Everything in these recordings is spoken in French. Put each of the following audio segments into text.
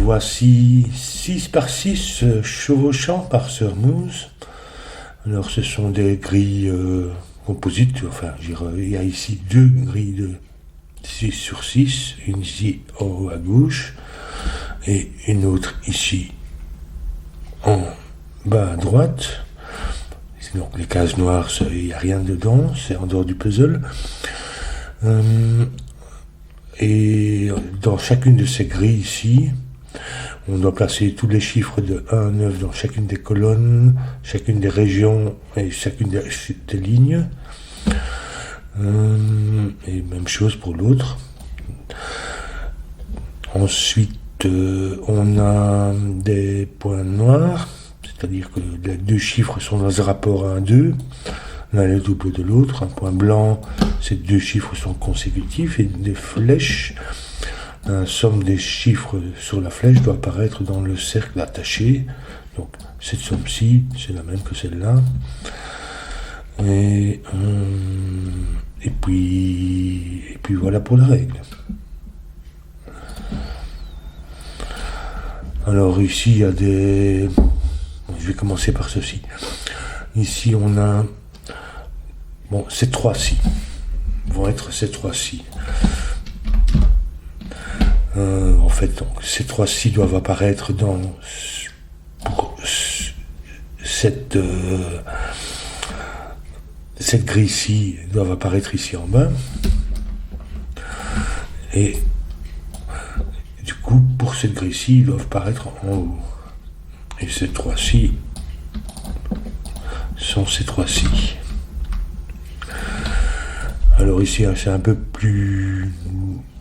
voici 6 par 6 chevauchant par Sørmose. Alors ce sont des grilles composites, enfin il y a ici 2 grilles de 6 sur 6, une ici en haut à gauche et une autre ici en bas à droite. Donc les cases noires, il n'y a rien dedans, c'est en dehors du puzzle. Et dans chacune de ces grilles ici, on doit placer tous les chiffres de 1 à 9 dans chacune des colonnes, chacune des régions et chacune des lignes. Et même chose pour l'autre. Ensuite, on a des points noirs, c'est-à-dire que les 2 chiffres sont dans un rapport 1-2, l'un est le double de l'autre. Un point blanc, ces 2 chiffres sont consécutifs, et des flèches, la somme des chiffres sur la flèche doit apparaître dans le cercle attaché. Donc cette somme-ci, c'est la même que celle-là. Et puis voilà pour la règle. Alors ici il y a des... Je vais commencer par ceci. Ici on a... Bon, ces 3-ci vont être ces 3-ci. En fait, donc, ces 3-ci doivent apparaître dans cette grille-ci, doivent apparaître ici en bas. Et du coup, pour cette grille-ci, ils doivent apparaître en haut. Et ces 3-ci sont ces 3-ci. Alors ici, c'est un peu plus...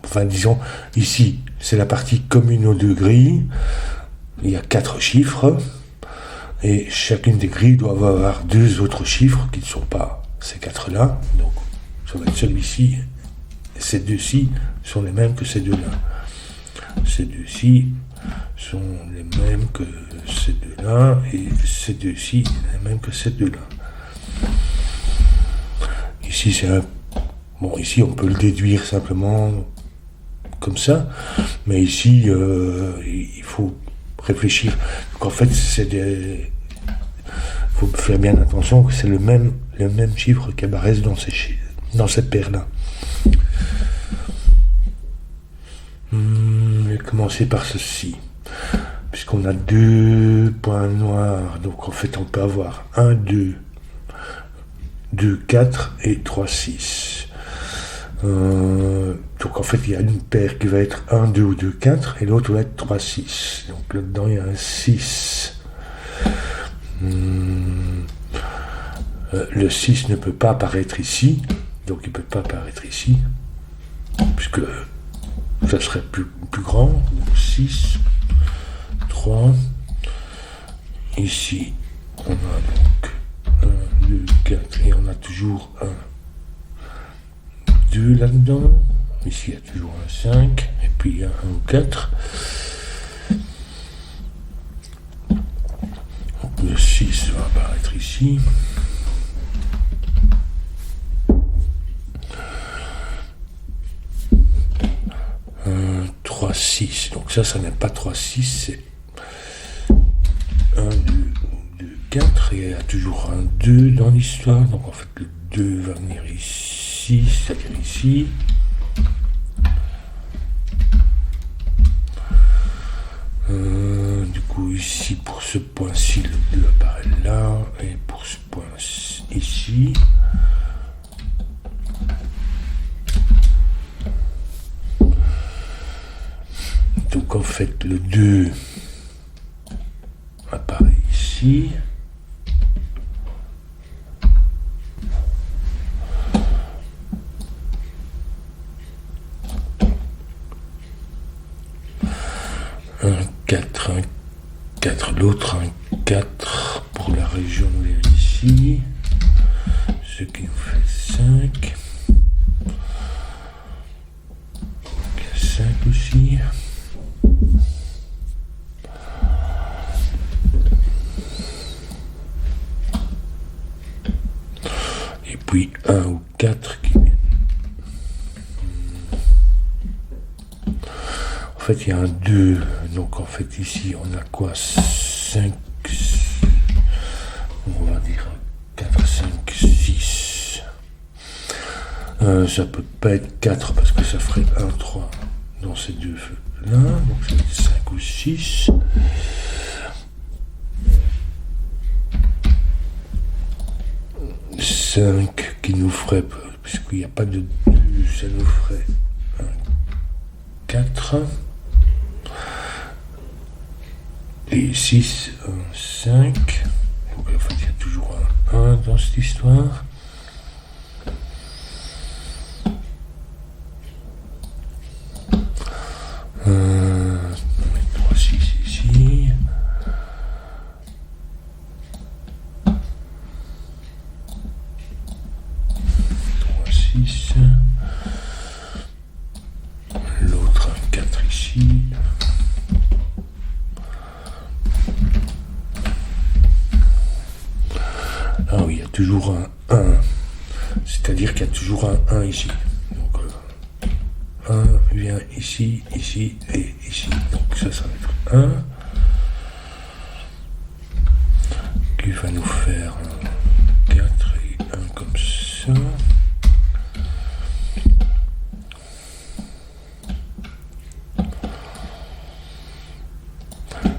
Enfin, disons, ici, c'est la partie commune aux 2 grilles. Il y a 4 chiffres. Et chacune des grilles doit avoir 2 autres chiffres qui ne sont pas ces 4-là. Donc, ça va être celui-ci. Et ces 2-ci sont les mêmes que ces 2-là. Ces 2-ci sont les mêmes que ces 2-là. Et ces 2-ci, les mêmes que ces 2-là. Ici, c'est un... Bon, ici, on peut le déduire simplement comme ça, mais ici, il faut réfléchir. Donc, en fait, il faut faire bien attention que c'est le même chiffre qui apparaît dans cette paire-là. Je vais commencer par ceci. Puisqu'on a 2 points noirs, donc en fait, on peut avoir 1, 2, 2, 4 et 3, 6. Donc en fait il y a une paire qui va être 1, 2 ou 2, 4 et l'autre va être 3, 6. Donc là-dedans il y a un 6. Le 6 ne peut pas apparaître ici, donc il ne peut pas apparaître ici, puisque ça serait plus grand. Donc 6, 3. Ici on a donc 1, 2, 4 et on a toujours un 2 là-dedans. Ici, il y a toujours un 5. Et puis, il y a un ou 4. Donc, le 6 va apparaître ici. Un 3, 6. Donc, ça n'est pas 3, 6. C'est 1, 2, 2, 4. Et il y a toujours un 2 dans l'histoire. Donc, en fait, le 2 va venir ici. C'est-à-dire ici. Du coup, ici, pour ce point-ci, le 2 apparaît là. Et pour ce point ici. Donc, en fait, le 2 apparaît ici. Un 4, l'autre un 4 pour la région vers ici, ce qui nous fait 5. Il y a 5 aussi. Et puis 1 ou 4 qui viennent. En fait, il y a un 2. Donc, en fait, ici, on a quoi? 5. On va dire 4, 5, 6. Ça peut pas être 4 parce que ça ferait 1, 3 dans ces deux là. Donc, c'est 5 ou 6. Qui nous ferait, puisqu'il n'y a pas de 2, ça nous ferait 4. Et 6, 5. Donc en fait, il y a toujours un 1 dans cette histoire. On met 3, 6 ici. L'autre un 4 ici. Ah oui, il y a toujours un 1. C'est-à-dire qu'il y a toujours un 1 ici. Donc 1 vient ici, ici et ici. Donc ça va être 1. Qui va nous faire 4 et 1 comme ça.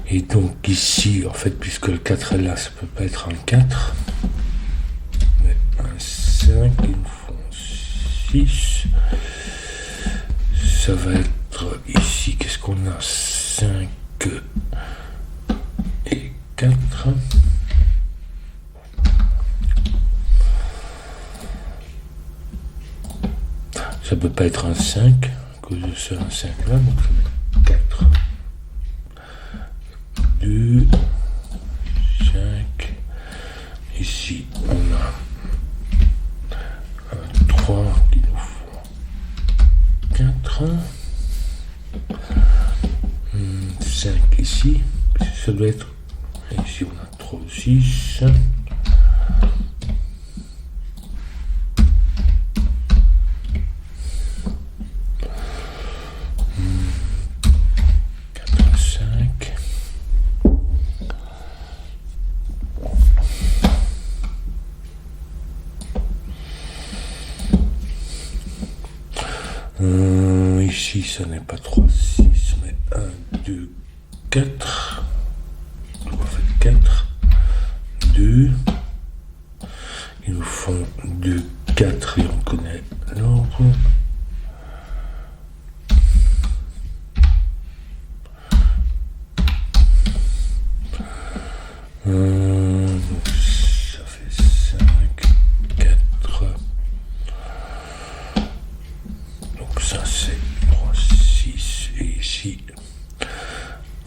Et donc ici, en fait, puisque le 4 est là, ça peut pas être un 4. Mais un 5, il nous faut 6. Ça va être ici, qu'est-ce qu'on a? 5 et 4. Ça peut pas être un 5, à cause de ce 1, 5 là, donc ça va être 4. 2, 5, ici on a un 3 qui nous faut 4, 5 ici, ça doit être, ici on a 3 ou 6, 5. Ici, ça n'est pas 3, 6, mais 1, 2, 4. Donc on fait 4, 2. Il nous faut 2, 4 et on connaît l'ordre. Donc ça fait 5, 4. Donc ça c'est 3, 6 et ici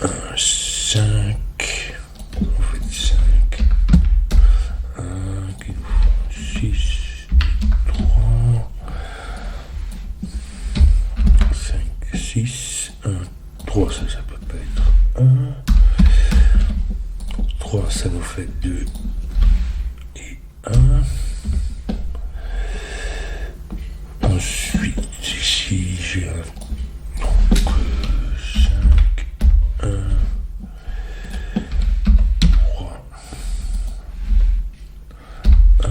1, 5. On fait 5. 1 qui nous font 6, 3, 5, 6, 1, 3, ça peut pas être 1. 3, ça nous fait 2 et 1. Ensuite, ici, j'ai un 5, 1, 3, 1,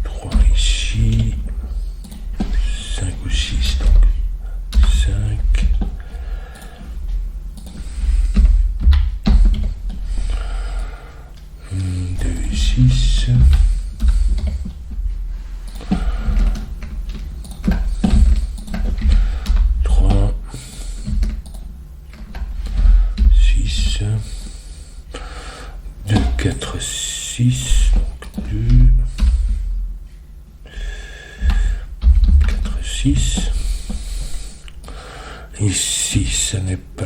3 ici, 5 ou 6, donc 5. 2 et 6. 3, 6, 2, 4, 6, donc 2, 4, 6. Ici, ça n'est pas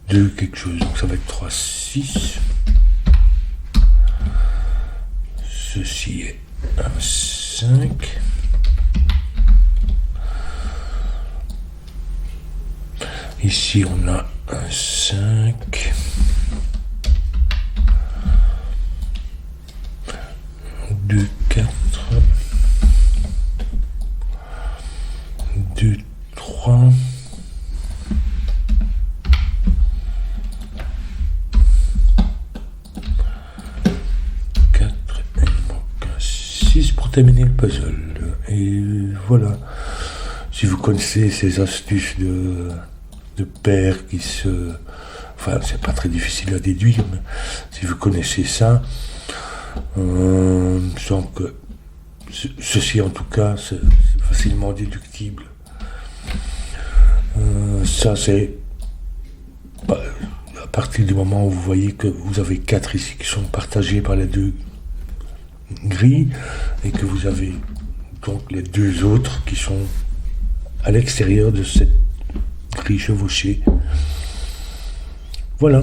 2 quelque chose, donc ça va être 3, 6. Ceci est un 5. Ici, on a un 5. 2, 4. 2, 3. 4, il manque un 6 pour terminer le puzzle. Et voilà. Si vous connaissez ces astuces de paires qui se... Enfin, c'est pas très difficile à déduire, mais si vous connaissez ça, je sens que ceci, en tout cas, c'est facilement déductible. Ça, c'est à partir du moment où vous voyez que vous avez 4 ici qui sont partagés par les 2 grilles, et que vous avez donc les 2 autres qui sont à l'extérieur de cette grille chevauchée. Voilà.